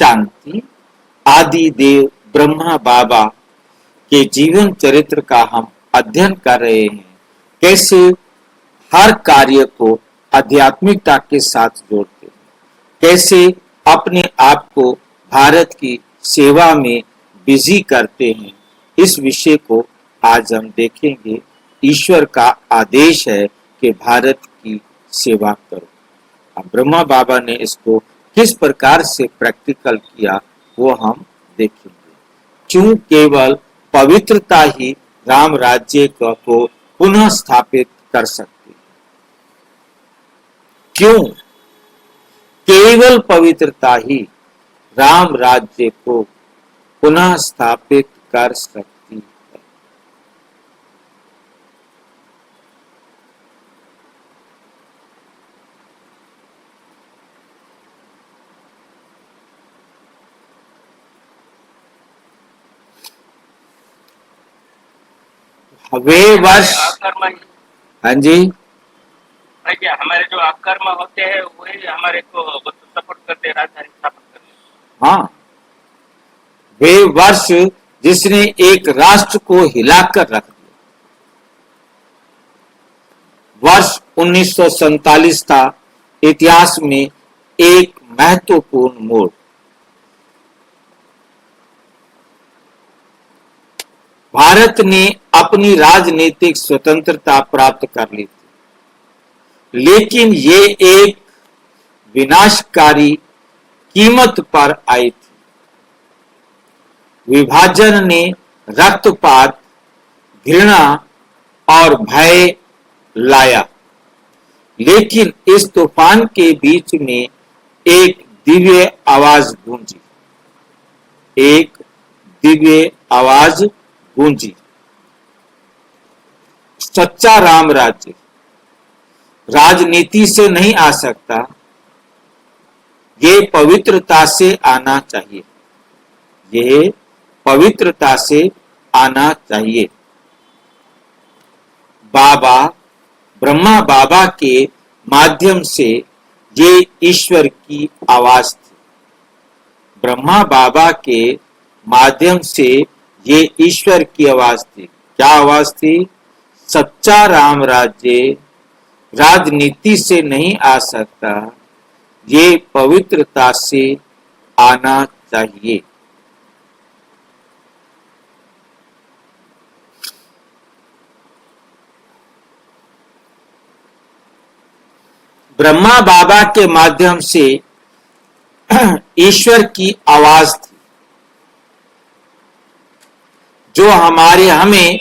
शांति आदि देव ब्रह्मा बाबा के जीवन चरित्र का हम अध्ययन कर रहे हैं। कैसे हर कार्य को आध्यात्मिकता के साथ जोड़ते हैं, कैसे अपने आप को भारत की सेवा में बिजी करते हैं। इस विषय को आज हम देखेंगे। ईश्वर का आदेश है कि भारत की सेवा करो। अब ब्रह्मा बाबा ने इसको किस प्रकार से प्रैक्टिकल किया वो हम देखेंगे। क्यों केवल पवित्रता ही राम राज्य को पुनः स्थापित कर सकती है? क्यों केवल पवित्रता ही राम राज्य को पुनः स्थापित कर सकती है? वे वर्ष, हाँ जी, क्या हमारे जो अकर्म होते हैं वही हमारे को सपोर्ट करते हैं राजधानी स्थापन करने। हाँ, वे वर्ष जिसने एक राष्ट्र को हिलाकर रख दिया। वर्ष 1947 था इतिहास में एक महत्वपूर्ण मोड़। भारत ने अपनी राजनीतिक स्वतंत्रता प्राप्त कर ली थी, लेकिन ये एक विनाशकारी कीमत पर आई थी। विभाजन ने रक्तपात, घृणा और भय लाया, लेकिन इस तूफान के बीच में एक दिव्य आवाज गूंजी। एक दिव्य आवाज गूंजी। सच्चा राम राज्य राजनीति से नहीं आ सकता, ये पवित्रता से आना चाहिए। ये पवित्रता से आना चाहिए। बाबा ब्रह्मा बाबा के माध्यम से ये ईश्वर की आवाज थी। ब्रह्मा बाबा के माध्यम से ये ईश्वर की आवाज थी। क्या आवाज थी? सच्चा राम राज्य राजनीति से नहीं आ सकता, ये पवित्रता से आना चाहिए। ब्रह्मा बाबा के माध्यम से ईश्वर की आवाज थी, जो हमें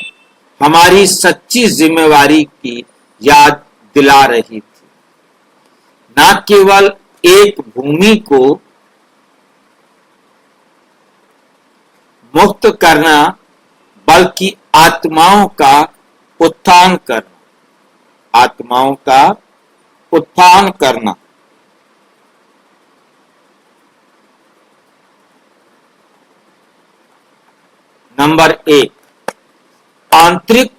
हमारी सच्ची जिम्मेवारी की याद दिला रही थी। न केवल एक भूमि को मुक्त करना, बल्कि आत्माओं का उत्थान करना। आत्माओं का उत्थान करना। नंबर 1, आंतरिक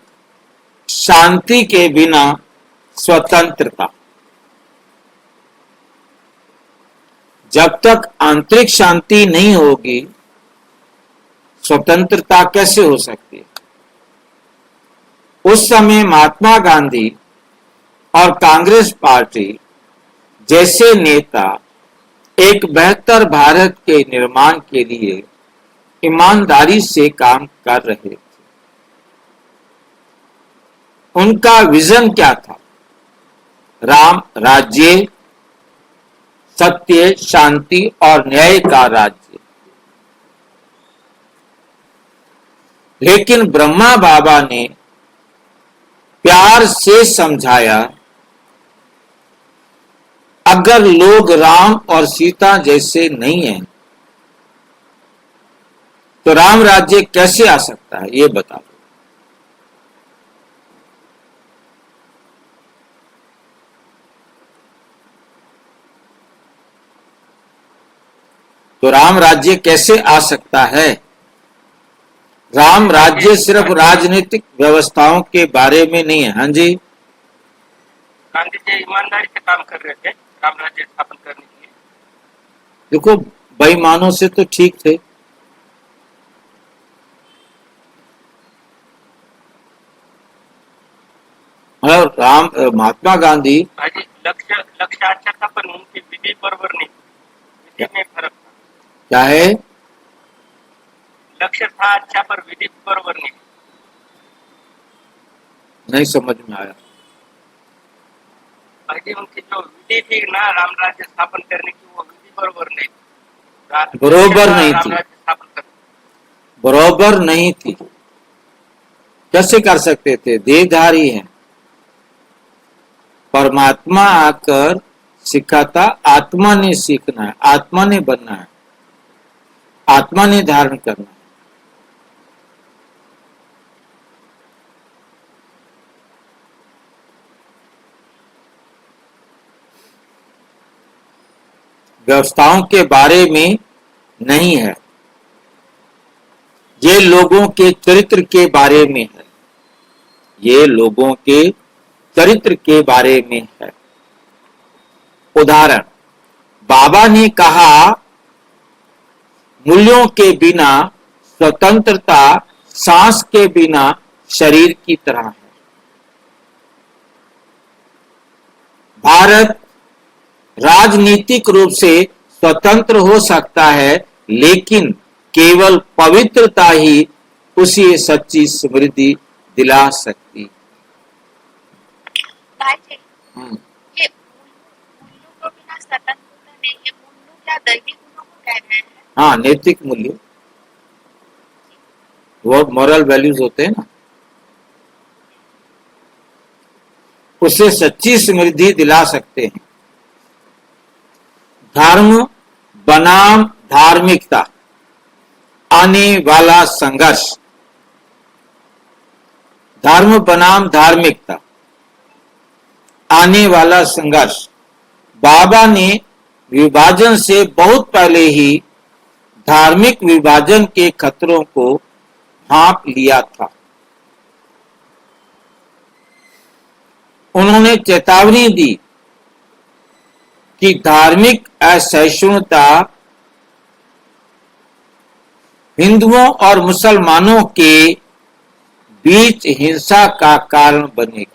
शांति के बिना स्वतंत्रता। जब तक आंतरिक शांति नहीं होगी, स्वतंत्रता कैसे हो सकती है? उस समय महात्मा गांधी और कांग्रेस पार्टी जैसे नेता एक बेहतर भारत के निर्माण के लिए ईमानदारी से काम कर रहे थे। उनका विजन क्या था? राम राज्य, सत्य, शांति और न्याय का राज्य। लेकिन ब्रह्मा बाबा ने प्यार से समझाया, अगर लोग राम और सीता जैसे नहीं हैं, तो राम राज्य कैसे आ सकता है? ये बता दो। तो राम राज्य कैसे आ सकता है? राम राज्य सिर्फ राजनीतिक व्यवस्थाओं के बारे में नहीं है। हाँ जी, गांधी जी ईमानदारी से काम कर रहे थे राम राज्य स्थापन करने के लिए। देखो, बेईमानों से तो ठीक थे। मतलब राम महात्मा गांधी हाजी लक्ष्य लक्ष्य अच्छा था पण उनकी विधि बरोबर नहीं विधि में फर्क था क्या है, लक्ष्य था अच्छा पर विधि बरोबर नहीं नहीं समझ में आया। हाजी उनकी जो विधि थी ना राम राज्य स्थापन करने की वो विधि बरोबर नहीं लक्ष्य बरोबर था नहीं राम थी, राज्य स्थापन करने बरोबर नहीं थी। कैसे कर सकते थे, देहधारी हैं। परमात्मा आकर सिखाता, आत्मा ने सीखना है, आत्मा ने बनना है, आत्मा ने धारण करना है। व्यवस्थाओं के बारे में नहीं है, ये लोगों के चरित्र के बारे में है, ये लोगों के चरित्र के बारे में है। उदाहरण, बाबा ने कहा मूल्यों के बिना स्वतंत्रता सांस के बिना शरीर की तरह है। भारत राजनीतिक रूप से स्वतंत्र हो सकता है, लेकिन केवल पवित्रता ही उसे सच्ची समृद्धि दिला सकती। भाई हम्म, ये उल्लू को बिना स्वतंत्रता नहीं है उल्लू क्या दैहिक गुणों को कह रहे हैं हाँ, नैतिक मूल्य, वो मॉरल वैल्यूज होते हैं ना, उसे सच्ची समृद्धि दिला सकते हैं। धर्म बनाम धार्मिकता, आने वाला संघर्ष। धर्म बनाम धार्मिकता, आने वाला संघर्ष। बाबा ने विभाजन से बहुत पहले ही धार्मिक विभाजन के खतरों को भांप लिया था। उन्होंने चेतावनी दी कि धार्मिक असहिष्णुता हिंदुओं और मुसलमानों के बीच हिंसा का कारण बनेगी।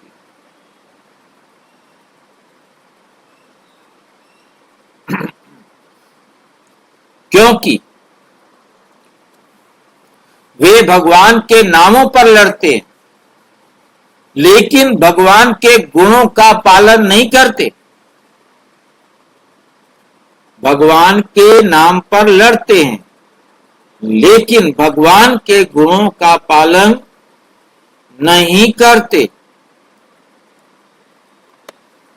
क्योंकि वे भगवान के नामों पर लड़ते हैं, लेकिन भगवान के गुणों का पालन नहीं करते। भगवान के नाम पर लड़ते हैं, लेकिन भगवान के गुणों का पालन नहीं करते।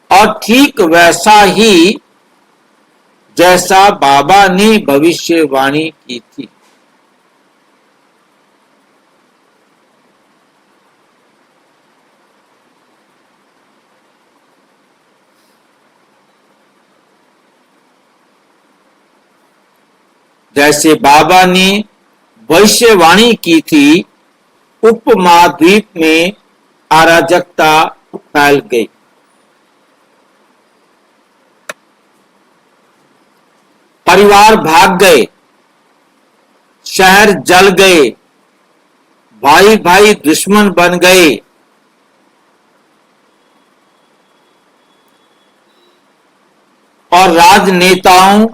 और ठीक वैसा ही जैसा बाबा ने भविष्यवाणी की थी। जैसे बाबा ने भविष्यवाणी की थी, उपमहाद्वीप में अराजकता फैल गई। परिवार भाग गए, शहर जल गए, भाई भाई दुश्मन बन गए। और राजनेताओं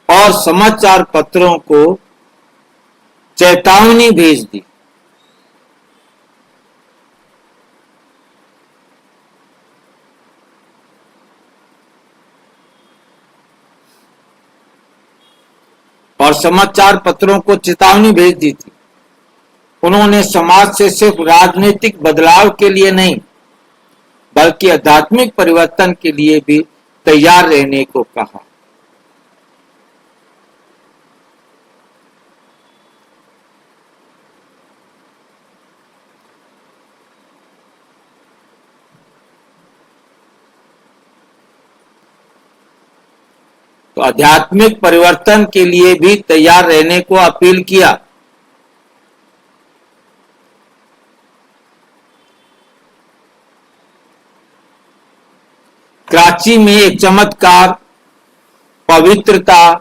और समाचार पत्रों को चेतावनी भेज दी। और समाचार पत्रों को चेतावनी भेज दी थी। उन्होंने समाज से सिर्फ राजनीतिक बदलाव के लिए नहीं, बल्कि आध्यात्मिक परिवर्तन के लिए भी तैयार रहने को कहा। तो आध्यात्मिक परिवर्तन के लिए भी तैयार रहने को अपील किया। कराची में एक चमत्कार पवित्रता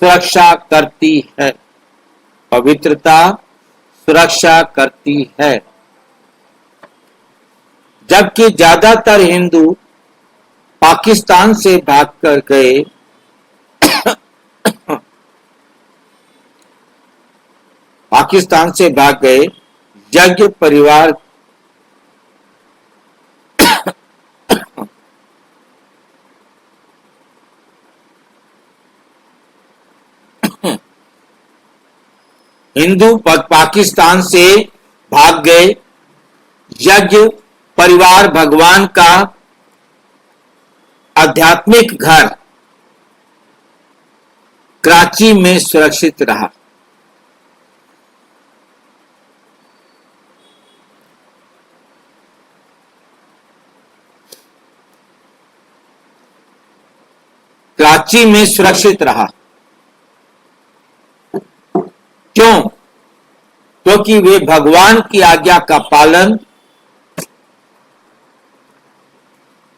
सुरक्षा करती है। पवित्रता सुरक्षा करती है। जबकि ज्यादातर हिंदू पाकिस्तान से भागकर गए, पाकिस्तान से भाग गए, यज्ञ परिवार हिंदू पाकिस्तान से भाग गए, यज्ञ परिवार भगवान का आध्यात्मिक घर कराची में सुरक्षित रहा। कराची में सुरक्षित रहा। क्यों? क्योंकि वे भगवान की आज्ञा का पालन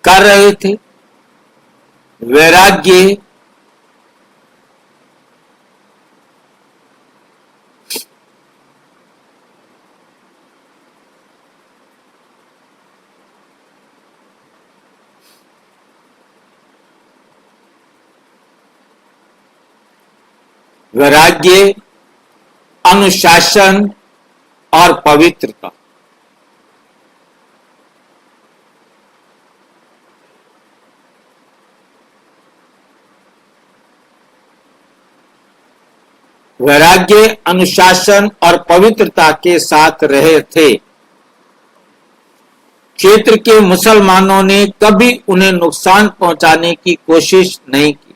कर रहे थे। वैराग्य वैराग्य, अनुशासन और पवित्रता। वैराग्य, अनुशासन और पवित्रता के साथ रहे थे। क्षेत्र के मुसलमानों ने कभी उन्हें नुकसान पहुंचाने की कोशिश नहीं की।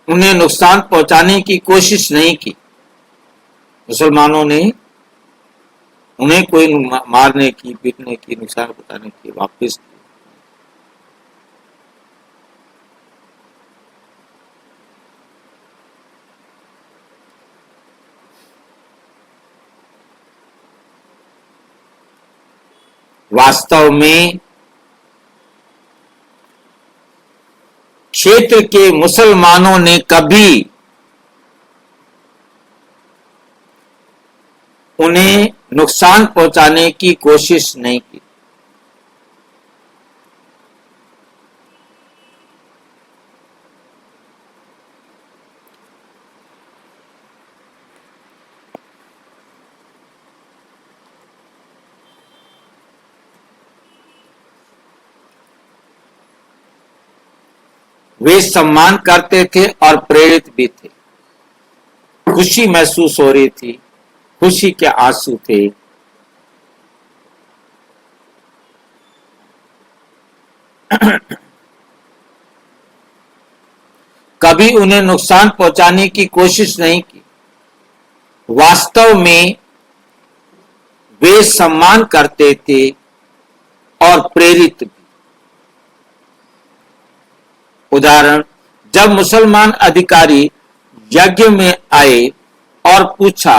उन्हें नुकसान पहुंचाने की कोशिश नहीं की। मुसलमानों ने उन्हें कोई मारने की, पीटने की, नुकसान पहुंचाने की वापस वास्तव में क्षेत्र के मुसलमानों ने कभी उन्हें नुकसान पहुंचाने की कोशिश नहीं की। वे सम्मान करते थे और प्रेरित भी थे। खुशी महसूस हो रही थी, खुशी के आंसू थे। कभी उन्हें नुकसान पहुंचाने की कोशिश नहीं की। वास्तव में वे सम्मान करते थे और प्रेरित भी। उदाहरण, जब मुसलमान अधिकारी यज्ञ में आए और पूछा,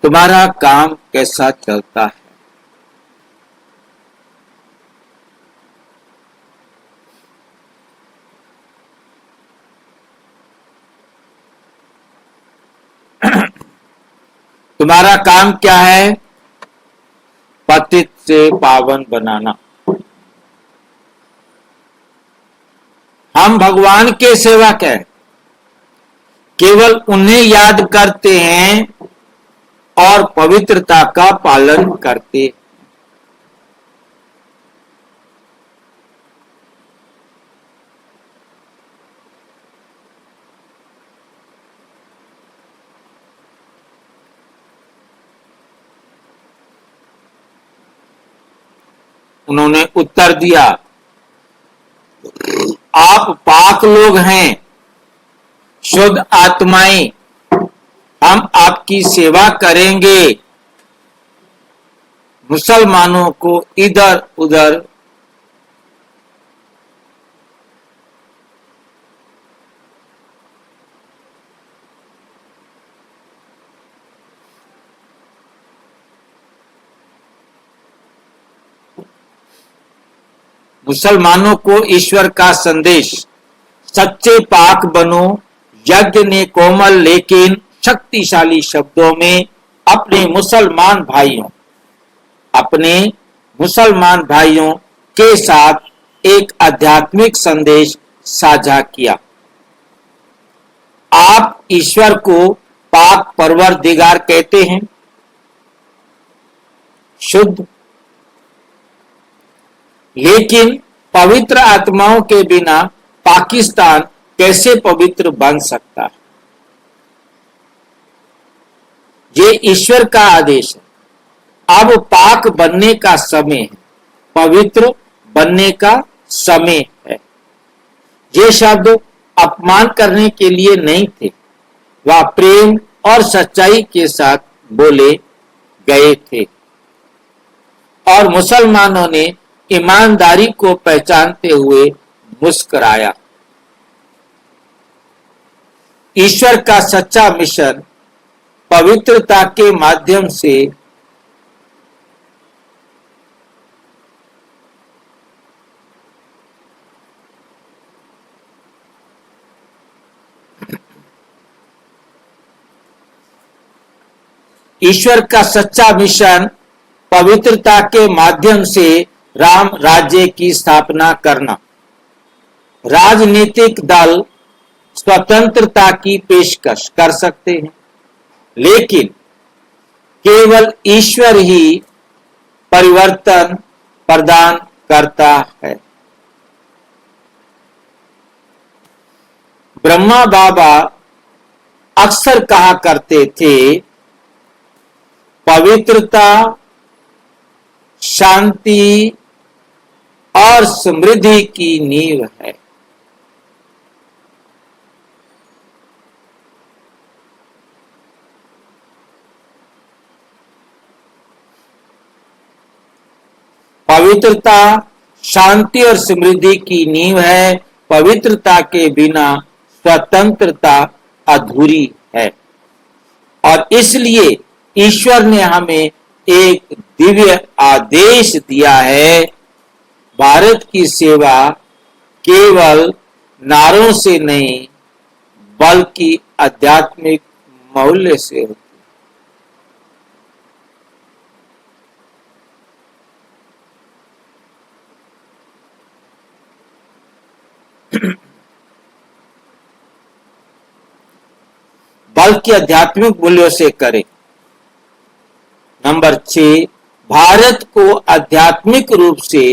तुम्हारा काम कैसा चलता है? तुम्हारा काम क्या है? पतित से पावन बनाना। हम भगवान के सेवक हैं, केवल उन्हें याद करते हैं और पवित्रता का पालन करते हैं। उन्होंने उत्तर दिया, आप पाक लोग हैं, शुद्ध आत्माएं, हम आपकी सेवा करेंगे। मुसलमानों को इधर उधर मुसलमानों को ईश्वर का संदेश, सच्चे पाक बनो यज्ञ ने कोमल लेकिन शक्तिशाली शब्दों में अपने मुसलमान भाइयों के साथ एक आध्यात्मिक संदेश साझा किया। आप ईश्वर को पाक परवरदिगार कहते हैं, शुद्ध, लेकिन पवित्र आत्माओं के बिना पाकिस्तान कैसे पवित्र बन सकता है? ये ईश्वर का आदेश है। अब पाक बनने का समय है, पवित्र बनने का समय है। ये शब्द अपमान करने के लिए नहीं थे, वह प्रेम और सच्चाई के साथ बोले गए थे और मुसलमानों ने ईमानदारी को पहचानते हुए मुस्कुराया। ईश्वर का सच्चा मिशन पवित्रता के माध्यम से पवित्रता के माध्यम से राम राज्य की स्थापना करना। राजनीतिक दल स्वतंत्रता की पेशकश कर सकते हैं, लेकिन केवल ईश्वर ही परिवर्तन प्रदान करता है। ब्रह्मा बाबा अक्सर कहा करते थे, पवित्रता, शांति और समृद्धि की नींव है। पवित्रता, शांति और समृद्धि की नींव है। पवित्रता के बिना स्वतंत्रता अधूरी है और इसलिए ईश्वर ने हमें एक दिव्य आदेश दिया है। भारत की सेवा केवल नारों से नहीं बल्कि आध्यात्मिक मूल्य से होती है। बल्कि आध्यात्मिक मूल्यों से करें। नंबर 6, भारत को आध्यात्मिक रूप से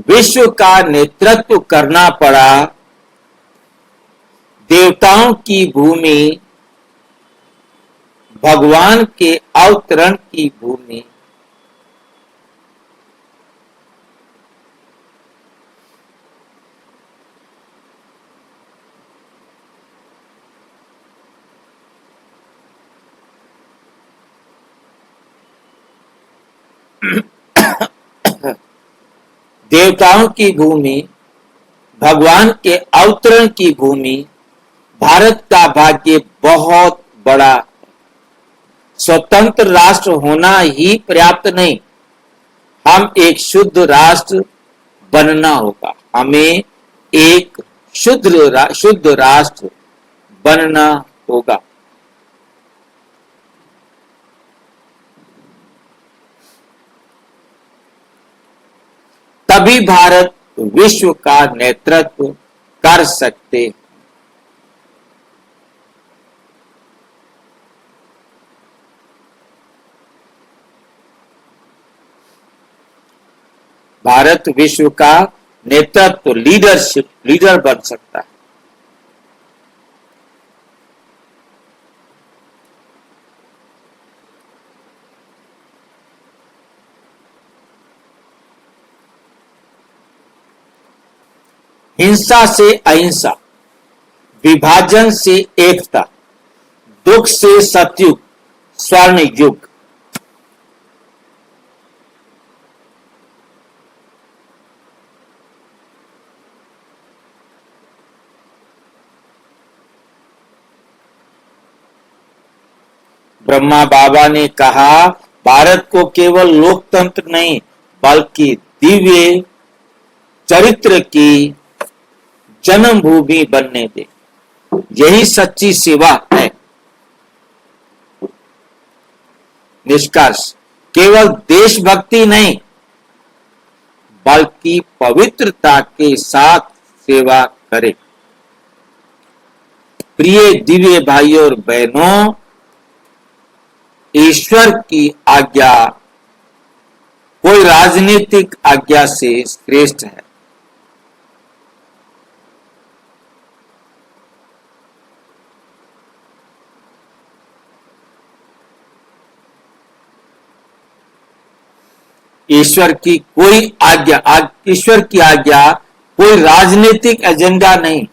विश्व का नेतृत्व करना पड़ा। देवताओं की भूमि, भगवान के अवतरण की भूमि, देवताओं की भूमि, भगवान के अवतरण की भूमि। भारत का भाग्य बहुत बड़ा है। स्वतंत्र राष्ट्र होना ही पर्याप्त नहीं, हम एक शुद्ध राष्ट्र बनना होगा। हमें एक शुद्ध राष्ट्र बनना होगा। तभी भारत विश्व का नेतृत्व कर सकते हैं। भारत विश्व का नेतृत्व लीडर बन सकता है। हिंसा से अहिंसा, विभाजन से एकता, दुख से सतयुग, स्वर्ण युग। ब्रह्मा बाबा ने कहा, भारत को केवल लोकतंत्र नहीं बल्कि दिव्य चरित्र की जन्मभूमि बनने दे। यही सच्ची सेवा है। निष्कर्ष, केवल देशभक्ति नहीं बल्कि पवित्रता के साथ सेवा करें। प्रिय दिव्य भाइयों और बहनों, ईश्वर की आज्ञा कोई राजनीतिक आज्ञा से श्रेष्ठ है। ईश्वर की आज्ञा कोई राजनीतिक एजेंडा नहीं।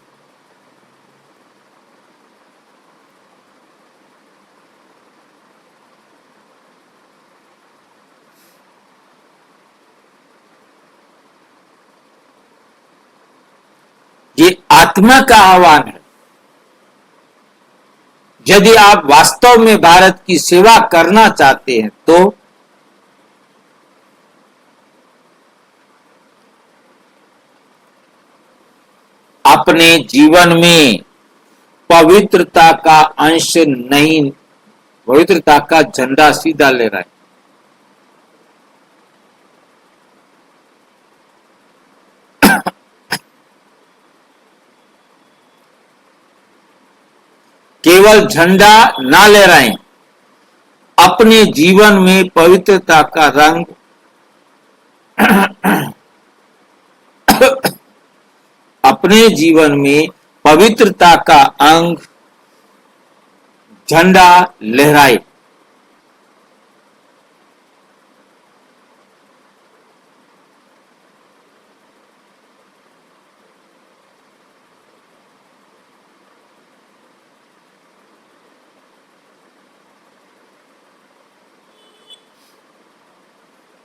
ये आत्मा का आह्वान है। यदि आप वास्तव में भारत की सेवा करना चाहते हैं तो अपने जीवन में पवित्रता का अंश नहीं, पवित्रता का झंडा सीधा ले रहा है। केवल झंडा ना ले रहे हैं, अपने जीवन में पवित्रता का रंग अपने जीवन में पवित्रता का अंग झंडा लहराए।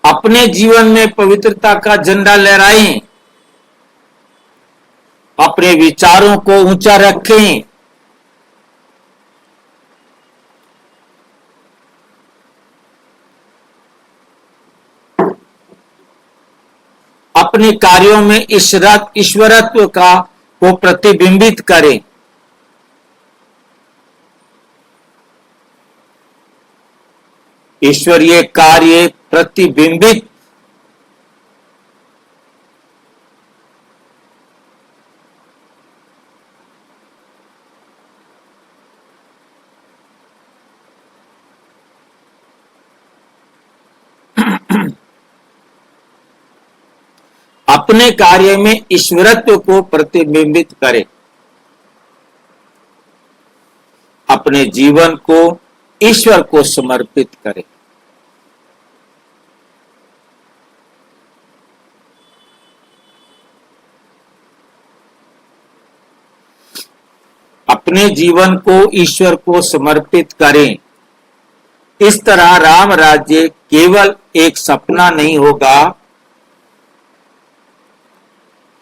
अपने जीवन में पवित्रता का झंडा लहराएं, अपने विचारों को ऊंचा रखें, अपने कार्यों में ईश्वरत्व को प्रतिबिंबित करें। ईश्वरीय कार्य प्रतिबिंबित अपने कार्य में ईश्वरत्व को प्रतिबिंबित करें। अपने जीवन को ईश्वर को समर्पित करें। अपने जीवन को ईश्वर को समर्पित करें। इस तरह राम राज्य केवल एक सपना नहीं होगा,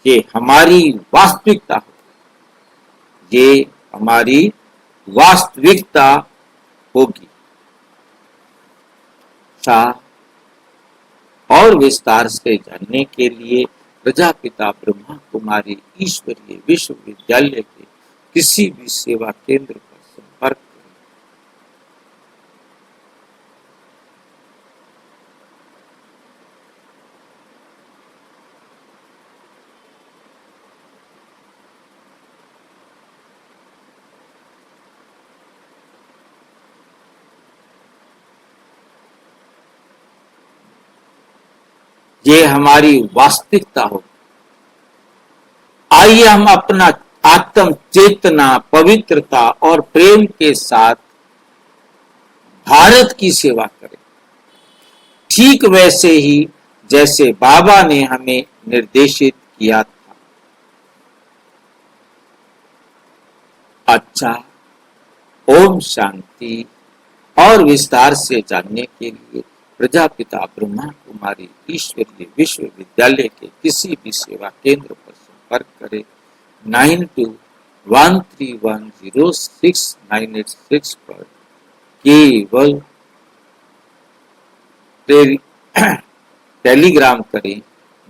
ये हमारी वास्तविकता होगी। ये हमारी वास्तविकता होगी। और विस्तार से जानने के लिए प्रजापिता ब्रह्मा कुमारी ईश्वरीय विश्वविद्यालय के किसी भी सेवा केंद्र पर संपर्क करें। ये हमारी वास्तविकता होगी। आइए हम अपना आत्म चेतना, पवित्रता और प्रेम के साथ भारत की सेवा करें, ठीक वैसे ही जैसे बाबा ने हमें निर्देशित किया था। अच्छा, ओम शांति। और विस्तार से जानने के लिए प्रजापिता ब्रह्मा कुमारी ईश्वरीय विश्वविद्यालय के किसी भी सेवा केंद्र पर संपर्क करें। 9213106986 पर केवल टेलीग्राम करें।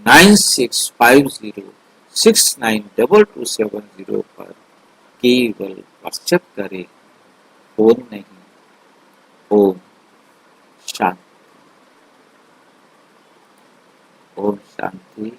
9650692270 पर केवल व्हाट्सएप करें, फोन नहीं। ओम शांति। ओम शांति।